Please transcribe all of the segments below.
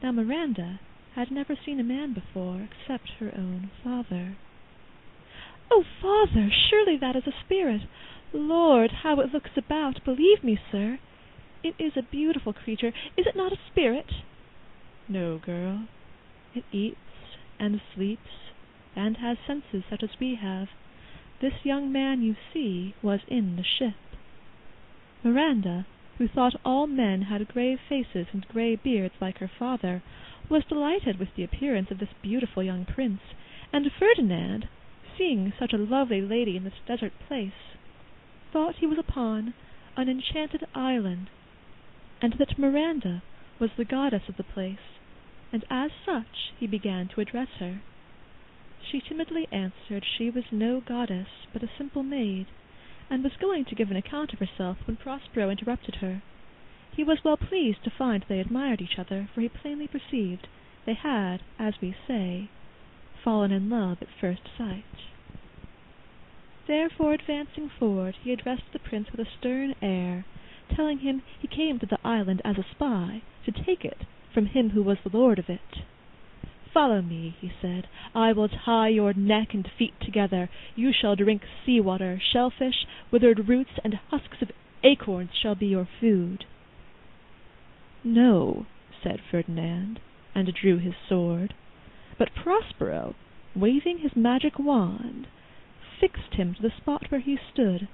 Now Miranda had never seen a man before except her own father. "Oh, father, surely that is a spirit! Lord, how it looks about! Believe me, sir, it is a beautiful creature. Is it not a spirit?" "No, girl. It eats and sleeps and has senses such as we have. This young man you see was in the ship." Miranda, who thought all men had grave faces and grey beards like her father, was delighted with the appearance of this beautiful young prince, and Ferdinand, seeing such a lovely lady in this desert place, thought he was upon an enchanted island, and that Miranda was the goddess of the place, and as such he began to address her. She timidly answered she was no goddess, but a simple maid, and was going to give an account of herself when Prospero interrupted her. He was well pleased to find they admired each other, for he plainly perceived they had, as we say, fallen in love at first sight. Therefore, advancing forward, he addressed the prince with a stern air, telling him he came to the island as a spy, to take it from him who was the lord of it. "Follow me," he said. "I will tie your neck and feet together. You shall drink sea-water, shellfish, withered roots, and husks of acorns shall be your food." "No," said Ferdinand, and drew his sword. But Prospero, waving his magic wand, fixed him to the spot where he stood,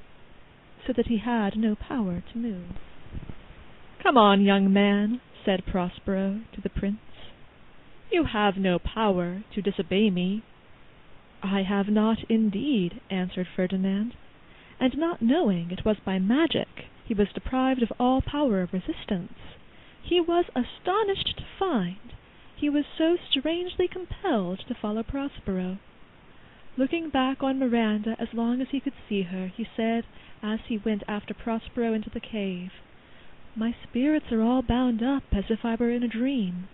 so that he had no power to move. "Come on, young man," said Prospero to the prince. "You have no power to disobey me." "I have not indeed," answered Ferdinand, and not knowing it was by magic he was deprived of all power of resistance, he was astonished to find he was so strangely compelled to follow Prospero. Looking back on Miranda as long as he could see her, he said, as he went after Prospero into the cave, "My spirits are all bound up as if I were in a dream.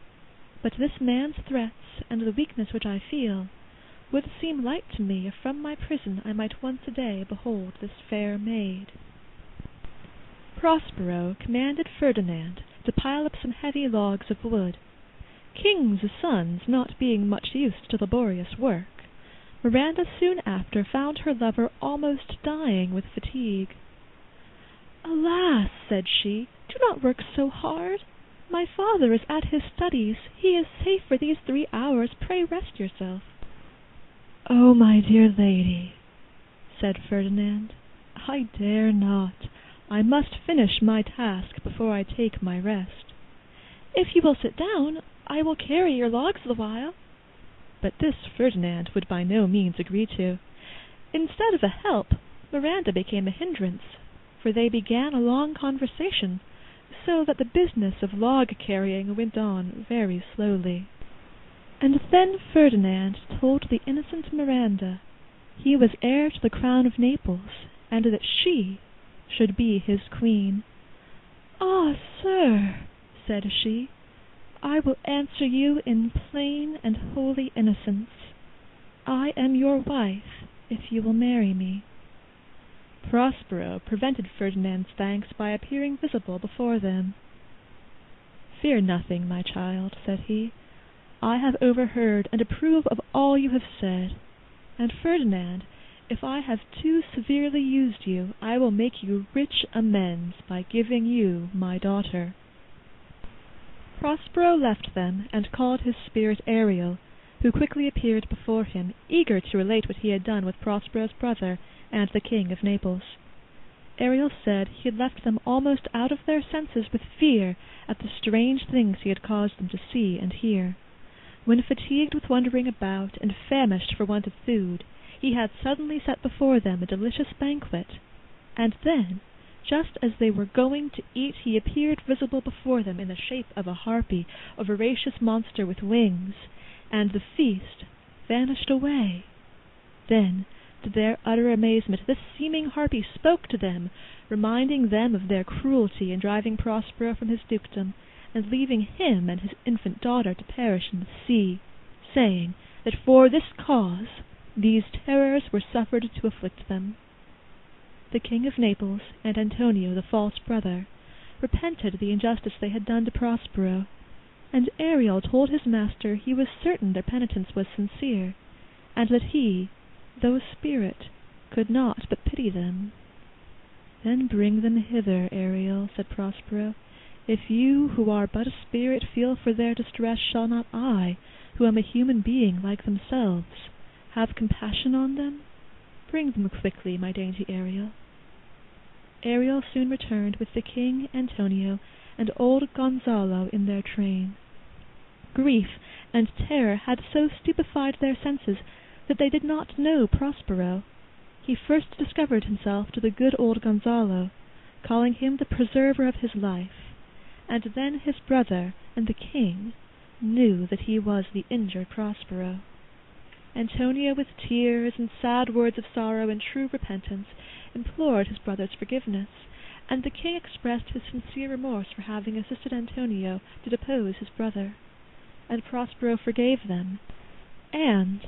But this man's threats, and the weakness which I feel, would seem light to me if from my prison I might once a day behold this fair maid." Prospero commanded Ferdinand to pile up some heavy logs of wood. Kings' sons not being much used to laborious work, Miranda soon after found her lover almost dying with fatigue. "Alas," said she, "do not work so hard. My father is at his studies. He is safe for these 3 hours. Pray rest yourself." "Oh, my dear lady," said Ferdinand, "I dare not. I must finish my task before I take my rest." "If you will sit down, I will carry your logs the while." But this Ferdinand would by no means agree to. Instead of a help, Miranda became a hindrance, for they began a long conversation, so that the business of log-carrying went on very slowly. And then Ferdinand told the innocent Miranda he was heir to the crown of Naples, and that she should be his queen. "Ah, sir," said she, "I will answer you in plain and holy innocence. I am your wife, if you will marry me." Prospero prevented Ferdinand's thanks by appearing visible before them. "Fear nothing, my child," said he. "I have overheard and approve of all you have said, and Ferdinand, if I have too severely used you, I will make you rich amends by giving you my daughter." Prospero left them and called his spirit Ariel, who quickly appeared before him, eager to relate what he had done with Prospero's brother and the king of Naples. Ariel said he had left them almost out of their senses with fear at the strange things he had caused them to see and hear. When fatigued with wandering about and famished for want of food, he had suddenly set before them a delicious banquet, and then, just as they were going to eat, he appeared visible before them in the shape of a harpy, a voracious monster with wings, and the feast vanished away. Then, to their utter amazement, this seeming harpy spoke to them, reminding them of their cruelty in driving Prospero from his dukedom, and leaving him and his infant daughter to perish in the sea, saying that for this cause these terrors were suffered to afflict them. The king of Naples and Antonio, the false brother, repented the injustice they had done to Prospero, and Ariel told his master he was certain their penitence was sincere, and that he, though a spirit, could not but pity them. "Then bring them hither, Ariel," said Prospero. "If you, who are but a spirit, feel for their distress, shall not I, who am a human being like themselves, have compassion on them? Bring them quickly, my dainty Ariel." Ariel soon returned with the king, Antonio, and old Gonzalo in their train. Grief and terror had so stupefied their senses that they did not know Prospero. He first discovered himself to the good old Gonzalo, calling him the preserver of his life, and then his brother and the king knew that he was the injured Prospero. Antonio, with tears and sad words of sorrow and true repentance, implored his brother's forgiveness, and the king expressed his sincere remorse for having assisted Antonio to depose his brother. And Prospero forgave them, and,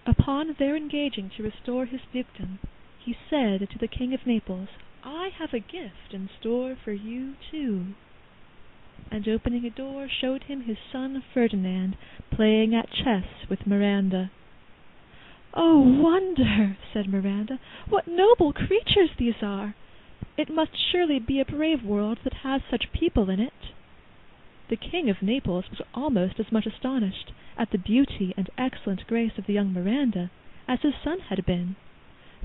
upon their engaging to restore his victim, he said to the King of Naples, "I have a gift in store for you too," and opening a door showed him his son Ferdinand playing at chess with Miranda. "Oh, wonder!" said Miranda. "What noble creatures these are! It must surely be a brave world that has such people in it." The King of Naples was almost as much astonished at the beauty and excellent grace of the young Miranda as his son had been.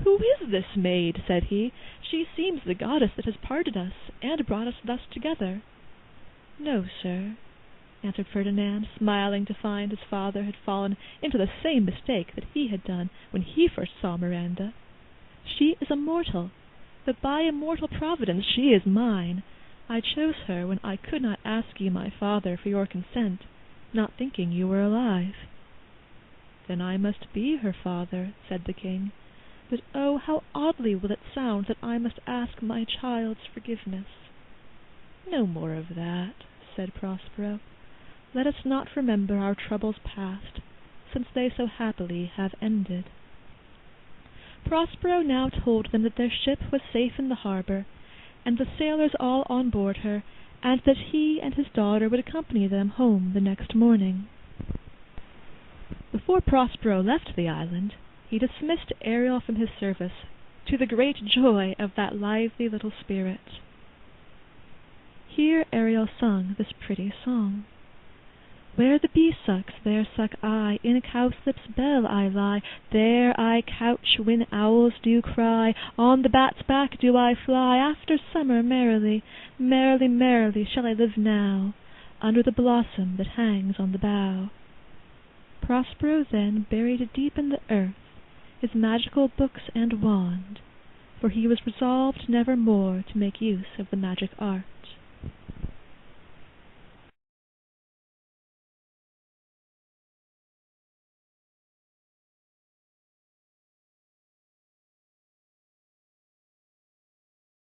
"Who is this maid?" said he. "She seems the goddess that has parted us, and brought us thus together." "No, sir," answered Ferdinand, smiling to find his father had fallen into the same mistake that he had done when he first saw Miranda. "She is a mortal, but by immortal providence she is mine. I chose her when I could not ask you, my father, for your consent, not thinking you were alive." "Then I must be her father," said the king. "But oh, how oddly will it sound that I must ask my child's forgiveness." "No more of that," said Prospero. "Let us not remember our troubles past, since they so happily have ended." Prospero now told them that their ship was safe in the harbor, and the sailors all on board her, and that he and his daughter would accompany them home the next morning. Before Prospero left the island, he dismissed Ariel from his service, to the great joy of that lively little spirit. Here Ariel sung this pretty song: "Where the bee sucks, there suck I, in cowslip's bell I lie, there I couch when owls do cry, on the bat's back do I fly, after summer merrily, merrily, merrily shall I live now, under the blossom that hangs on the bough." Prospero then buried deep in the earth his magical books and wand, for he was resolved never more to make use of the magic art.